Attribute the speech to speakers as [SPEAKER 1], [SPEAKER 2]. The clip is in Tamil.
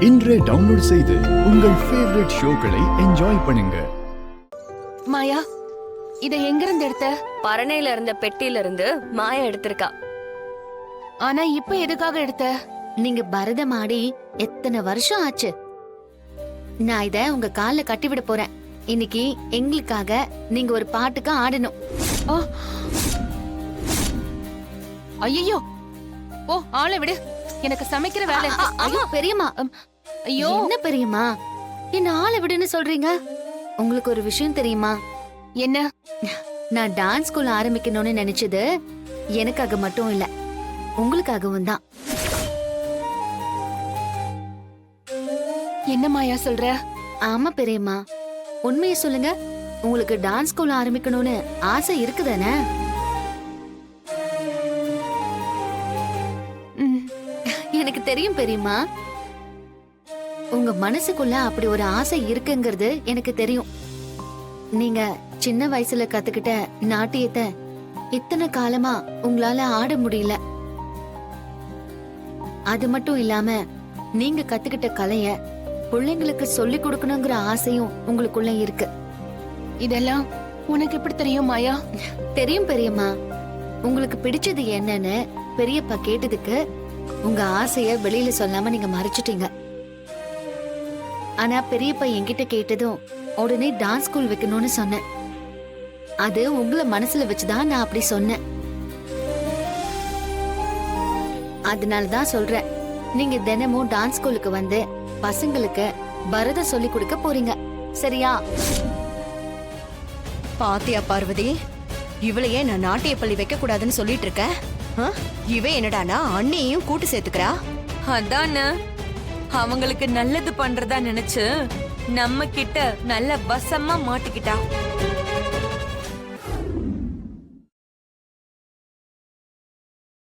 [SPEAKER 1] இன்றே டவுன்லோட் செய்து உங்கள் ஃபேவரட் ஷோக்களை என்ஜாய் பண்ணுங்க.
[SPEAKER 2] மாயா, இத எங்க இருந்து எடுத்த?
[SPEAKER 3] பரணையில இருந்த பெட்டியில இருந்து மாயா எடுத்திருக்கா.
[SPEAKER 2] ஆனா இப்ப எதுக்காக எடுத்த?
[SPEAKER 4] நீங்க பரதம் ஆடி எத்தனை வருஷம் ஆச்சு. நான் இத உங்க கால்ல கட்டிவிட போறேன். இன்னைக்கு எங்களுக்காக நீங்க ஒரு பாட்டுக்கு ஆடணும்.
[SPEAKER 2] ஐயோ, ஓ ஆளை விடு, எனக்கு சமைக்கிற வேலை.
[SPEAKER 4] ஐயோ பெரியம்மா,
[SPEAKER 2] ஐயோ
[SPEAKER 4] என்ன பெரியம்மா, என்ன ஆளை விடுன்னு சொல்றீங்க? உங்களுக்கு ஒரு விஷயம் தெரியுமா?
[SPEAKER 2] என்ன?
[SPEAKER 4] நான் டான்ஸ் ஸ்கூல் ஆரம்பிக்கணும்னு நினைச்சது எனக்காக மட்டும் இல்ல, உங்களுக்காகவும் தான்.
[SPEAKER 2] என்ன மாயா சொல்ற?
[SPEAKER 4] ஆமா பெரியம்மா, உண்மையை சொல்லுங்க. உங்களுக்கு டான்ஸ் ஸ்கூல் ஆரம்பிக்கணும்னு ஆசை இருக்குதானே? எனக்கு தெரியும் பெரியம்மா, உங்க மனசுக்குள்ள அப்படி ஒரு ஆசை இருக்குங்கிறது எனக்கு தெரியும். நீங்க சின்ன வயசுல கத்துக்கிட்ட நாட்டியத்தை இத்தனை காலமா உங்களால ஆட முடியல. அது மட்டும் இல்லாம நீங்க கத்துக்கிட்ட கலைய பிள்ளைங்களுக்கு சொல்லி கொடுக்கணுங்கிற ஆசையும் உங்களுக்குள்ள இருக்கு.
[SPEAKER 2] இதெல்லாம் உனக்கு எப்படி தெரியும் மாயா?
[SPEAKER 4] தெரியும் பெரியம்மா. உங்களுக்கு பிடிச்சது என்னன்னு பெரியப்பா கேட்டதுக்கு உங்க ஆசைய வெளியில சொல்லாம நீங்க மறைச்சிட்டீங்க. ஆனா பெரியப்பா என்கிட்ட கேட்டதும் உடனே டான்ஸ் ஸ்கூல் வைக்கணும்னு சொன்னேன். அது உங்களை மனசுல வச்சுதான் நான் அப்படி சொன்னேன். அதனாலதான் சொல்றேன், நீங்க தினமும் டான்ஸ் ஸ்கூலுக்கு வந்து பசங்களுக்கு பரதம் சொல்லி கொடுக்க போறீங்க, சரியா?
[SPEAKER 5] பாத்தியா பார்வதி, இவளையே நான் நாட்டிய பள்ளி வைக்க கூடாதுன்னு சொல்லிட்டு இருக்க. இவ என்னடானா அண்ணியையும் கூட்டு சேர்த்துக்கிறா.
[SPEAKER 3] அதானே, அவங்களுக்கு நல்லது பண்றதா நினைச்சு நம்ம கிட்ட நல்ல வசமா மாட்டிக்கிட்டா.